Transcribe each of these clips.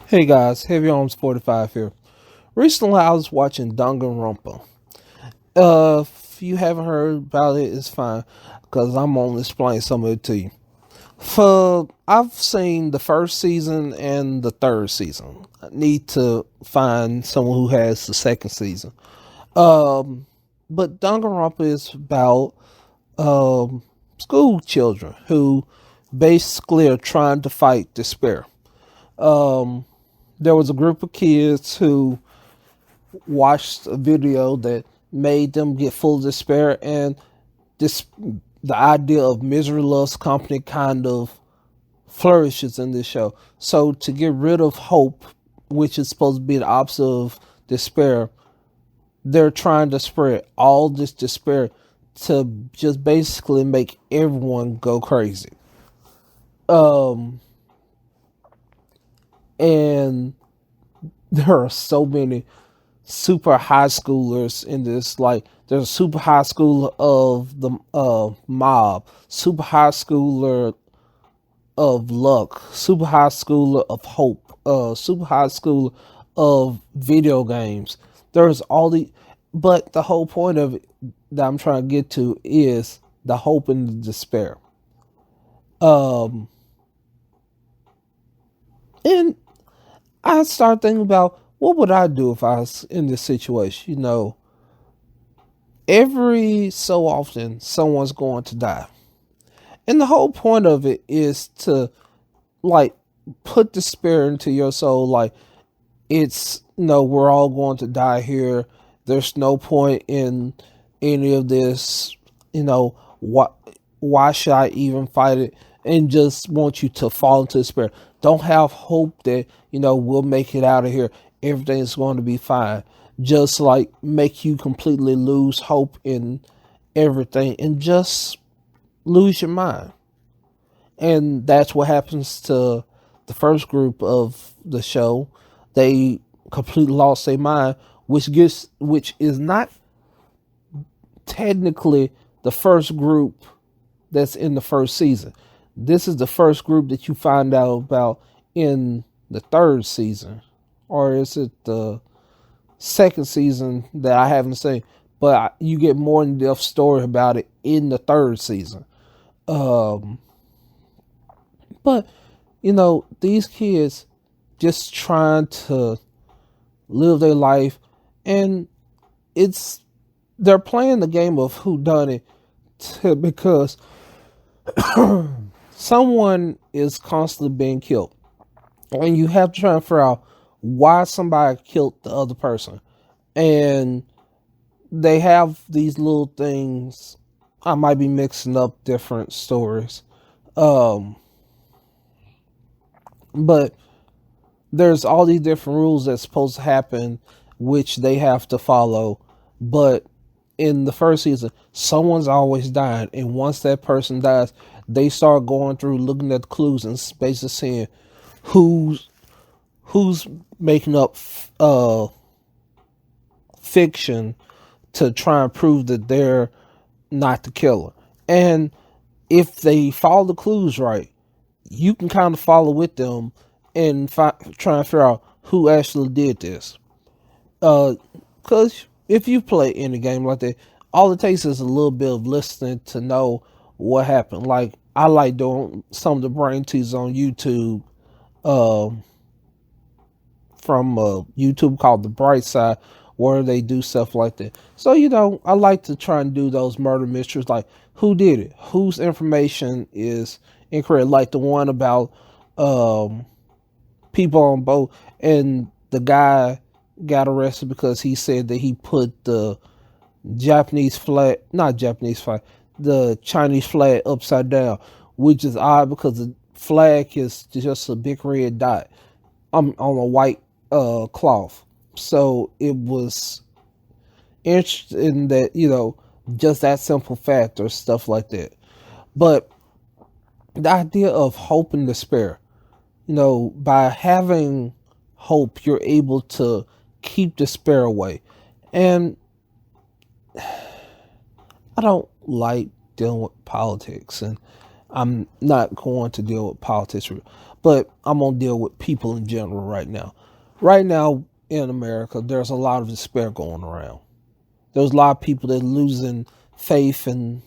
Hey guys, Heavy Arms 45 here. Recently I was watching Danganronpa. If you haven't heard about it, it's fine, because I'm only explaining some of it to you. I've seen the first season and the third season. I need to find someone who has the second season. Um, but Danganronpa is about school children who basically are trying to fight despair. Um, there was a group of kids who watched a video that made them get full of despair, and this the idea of misery loves company kind of flourishes in this show. So to get rid of hope, which is supposed to be the opposite of despair, they're trying to spread all this despair to just basically make everyone go crazy. Um and there are so many super high schoolers in this. Like, there's a super high schooler of the mob, super high schooler of luck, super high schooler of hope, super high schooler of video games. There's all the, but the whole point of it that I'm trying to get to is the hope and the despair. Um, and I started thinking about what would I do if I was in this situation. Every so often someone's going to die. And the whole point of it is to, like, put the spirit into your soul. Like, it's, we're all going to die here. There's no point in any of this. What, why should I even fight it? And just want you to fall into despair. Don't have hope that, we'll make it out of here. Everything's going to be fine. Just like make you completely lose hope in everything and just lose your mind. And that's what happens to the first group of the show. They completely lost their mind, which is not technically the first group that's in the first season. This is the first group that you find out about in the third season. Or is it the second season that I haven't seen? But you get more in depth story about it in the third season. Um, but these kids just trying to live their life, and it's they're playing the game of who done it because someone is constantly being killed, and you have to try and figure out why somebody killed the other person. And they have these little things. I might be mixing up different stories. Um, but there's all these different rules that's supposed to happen, which they have to follow. But in the first season, someone's always dying, and once that person dies, they start going through looking at the clues and basically seeing who's who's making up fiction to try and prove that they're not the killer. And if they follow the clues right, you can kind of follow with them and try and figure out who actually did this. Because if you play any game like that, all it takes is a little bit of listening to know what happened. Like, I like doing some of the brain teasers on YouTube, um, from YouTube called The Bright Side, where they do stuff like that. So, I like to try and do those murder mysteries, like who did it, whose information is incorrect, like the one about um, people on boat, and the guy got arrested because he said that he put the Japanese flag, not Japanese flag, the Chinese flag upside down, which is odd because the flag is just a big red dot on a white cloth. So it was interesting that, just that simple fact or stuff like that. But the idea of hope and despair, by having hope, you're able to keep despair away. And I don't like dealing with politics, and I'm not going to deal with politics, but I'm going to deal with people in general right now. Right now in America, there's a lot of despair going around. There's a lot of people that are losing faith in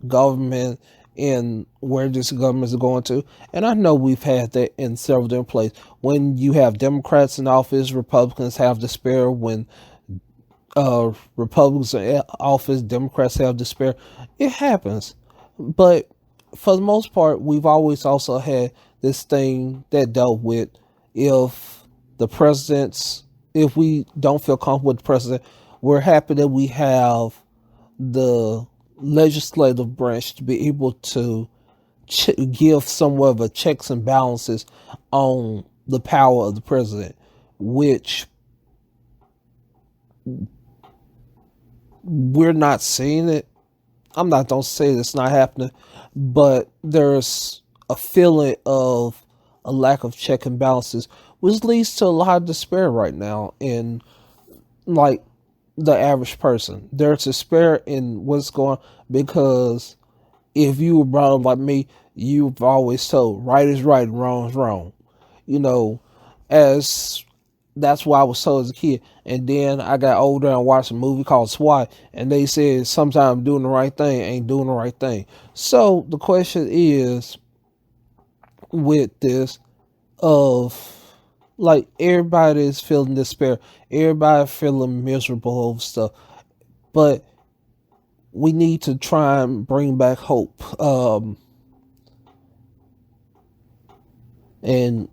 government and where this government is going to. And I know we've had that in several different places. When you have Democrats in office, Republicans have despair. When Republicans in office, Democrats have despair. It happens. But for the most part, we've always also had this thing that dealt with if the president's, if we don't feel comfortable with the president, we're happy that we have the legislative branch to be able to give somewhat of a checks and balances on the power of the president, which we're not seeing it. I'm not going to say it's not happening, but there's a feeling of a lack of check and balances, which leads to a lot of despair right now in like the average person. There's despair in what's going on because if you were brought up like me, you've always told right is right and wrong is wrong. You know, as that's what I was told as a kid. And then I got older and watched a movie called SWAT, and they said sometimes doing the right thing ain't doing the right thing. So the question is with this of like everybody's feeling despair, everybody feeling miserable over stuff, but we need to try and bring back hope. And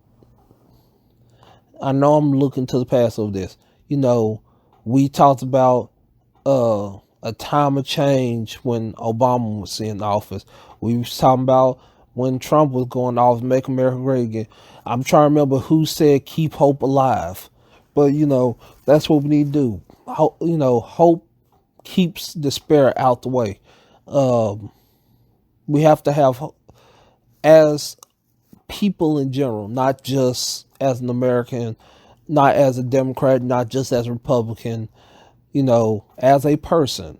I know I'm looking to the past of this. You know, we talked about a time of change when Obama was in office. We was talking about when Trump was going off, make America great again. I'm trying to remember who said keep hope alive. But, you know, that's what we need to do. Hope keeps despair out the way. We have to have, as people in general, not just as an American, not as a Democrat, not just as a Republican, as a person,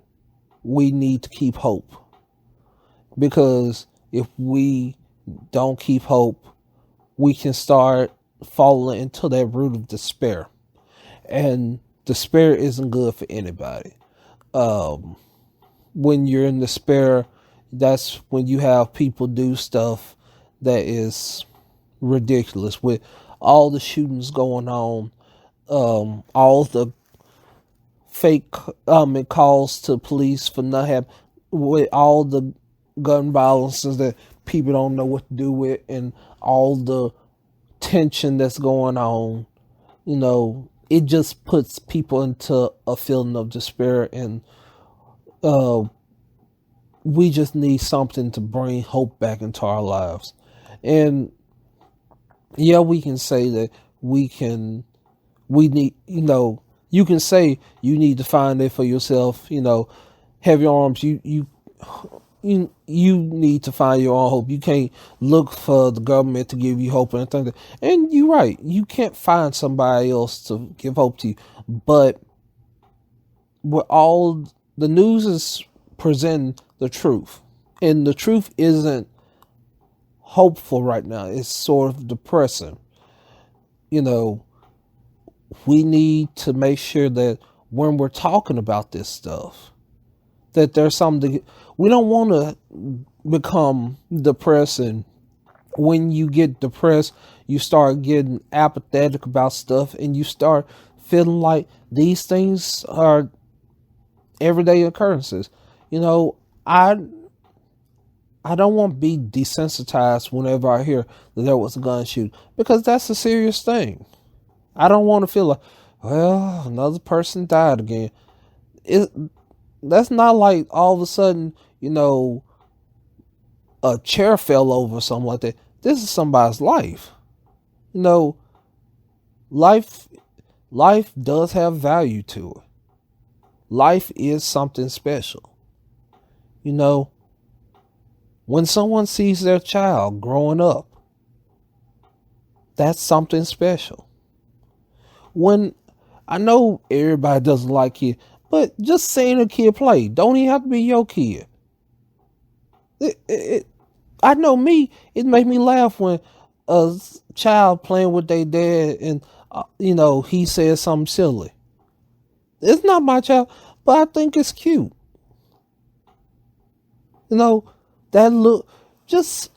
we need to keep hope. Because if we don't keep hope, we can start falling into that root of despair. And despair isn't good for anybody. When you're in despair, that's when you have people do stuff that is ridiculous. With all the shootings going on, all the fake calls to police for not having, with all the gun violences that people don't know what to do with, and all the tension that's going on, it just puts people into a feeling of despair, and we just need something to bring hope back into our lives. And yeah, we can say that we need, you can say you need to find it for yourself, have your arms, you need to find your own hope. You can't look for the government to give you hope and anything. And you're right, you can't find somebody else to give hope to you. But with all the news is presenting the truth, and the truth isn't hopeful right now. It's sort of depressing. We need to make sure that when we're talking about this stuff, that there's something. We don't want to become depressed, and when you get depressed, you start getting apathetic about stuff, and you start feeling like these things are everyday occurrences. I don't want to be desensitized whenever I hear that there was a gun shoot, because that's a serious thing. I don't want to feel like, well, another person died again. That's not like all of a sudden, a chair fell over or something like that. This is somebody's life. Life life does have value to it. Life is something special. When someone sees their child growing up, that's something special. When I know everybody doesn't like kids, but just seeing a kid play don't even have to be your kid. It I know me, it made me laugh when a child playing with their dad and, he says something silly. It's not my child, but I think it's cute. You know, that look, just,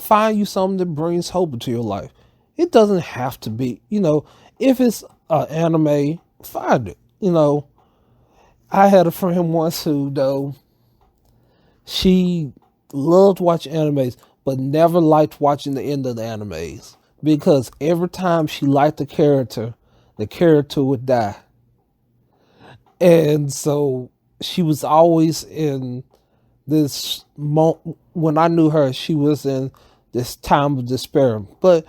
find you something that brings hope into your life. It doesn't have to be, if it's an anime, find it. I had a friend once who, though, she loved watching animes, but never liked watching the end of the animes because every time she liked the character would die. And so she was always in this when I knew her, she was in this time of despair. But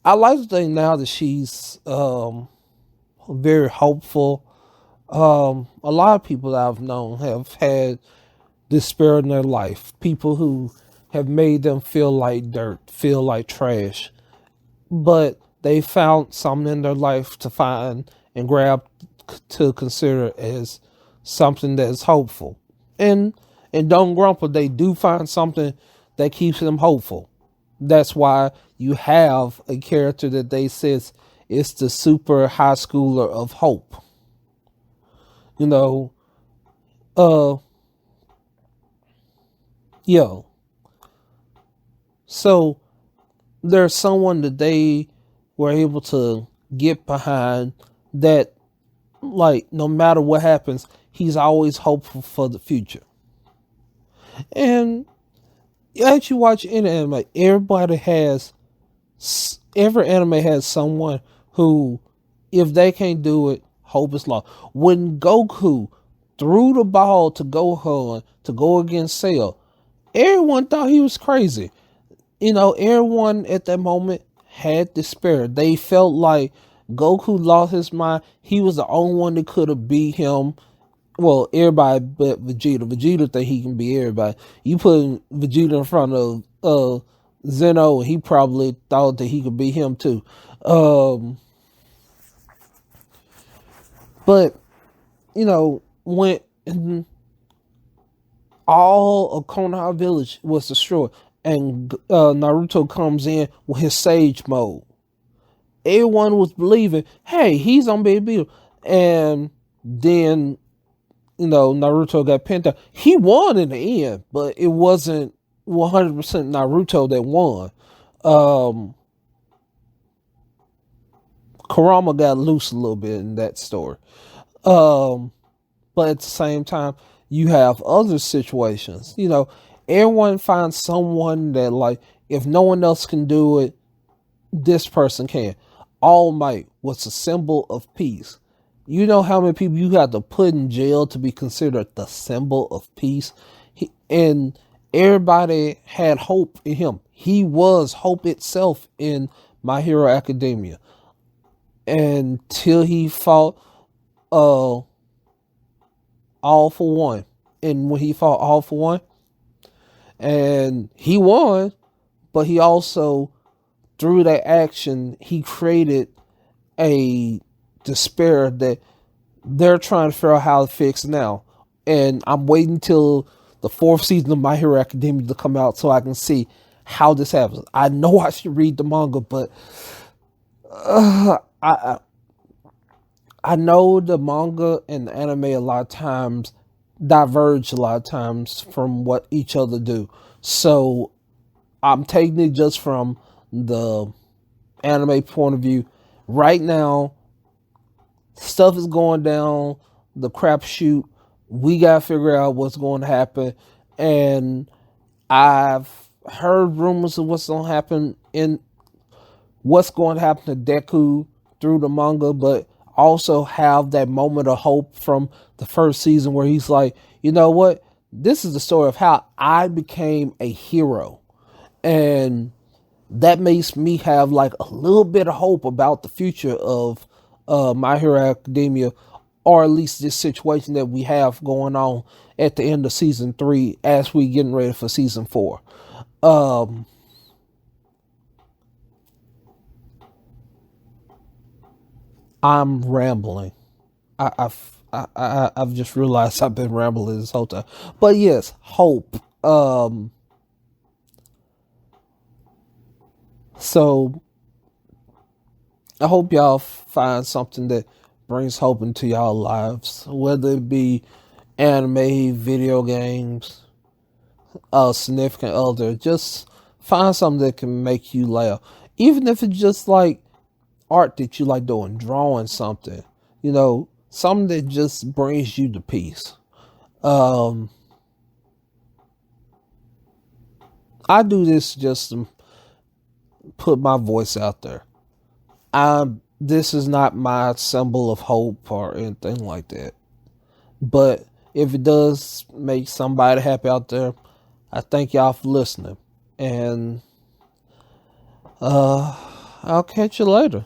I like to think now that she's very hopeful. A lot of people that I've known have had despair in their life. People who have made them feel like dirt, feel like trash, but they found something in their life to find and grab to consider as something that's hopeful. And and don't grumble, they do find something that keeps them hopeful. That's why you have a character that they says is the super high schooler of hope. You know, uh yo. So there's someone that they were able to get behind that, like, no matter what happens, he's always hopeful for the future. And as you watch any anime, every anime has someone who, if they can't do it, hope is lost. When Goku threw the ball to Gohan to go against Cell, everyone thought he was crazy. Everyone at that moment had despair. They felt like Goku lost his mind. He was the only one that could have beat him. Well, everybody but Vegeta. Vegeta think he can beat everybody. You put Vegeta in front of Zeno, and he probably thought that he could beat him too. But when all of Konoha Village was destroyed, and Naruto comes in with his Sage mode, everyone was believing, hey, he's gonna be a beat. And then Naruto got pinned down. He won in the end, but it wasn't 100% Naruto that won. Um, Kurama got loose a little bit in that story. Um, but at the same time, you have other situations. Everyone finds someone that, like, if no one else can do it, this person can. All Might was a symbol of peace. You know how many people you had to put in jail to be considered the symbol of peace? And everybody had hope in him. He was hope itself in My Hero Academia until he fought uh, All for One. And when he fought All for One, and he won, but he also, through that action, he created a despair that they're trying to figure out how to fix now. And I'm waiting till the fourth season of My Hero Academia to come out so I can see how this happens. I know I should read the manga, but I know the manga and the anime a lot of times diverge a lot of times from what each other do. So I'm taking it just from the anime point of view. Right now, stuff is going down the crapshoot. We gotta figure out what's going to happen, and I've heard rumors of what's going to happen to Deku through the manga, but also have that moment of hope from the first season where he's like, you know what? This is the story of how I became a hero, and that makes me have like a little bit of hope about the future of My Hero Academia, or at least this situation that we have going on at the end of season 3 as we getting ready for season 4. Um, I'm rambling. I've just realized I've been rambling this whole time. But yes, hope. So I hope y'all find something that brings hope into y'all lives, whether it be anime, video games, a significant other. Just find something that can make you laugh. Even if it's just like art that you like doing, drawing something, something that just brings you to peace. Um, I do this just to put my voice out there. This is not my symbol of hope or anything like that. But if it does make somebody happy out there, I thank y'all for listening. And I'll catch you later.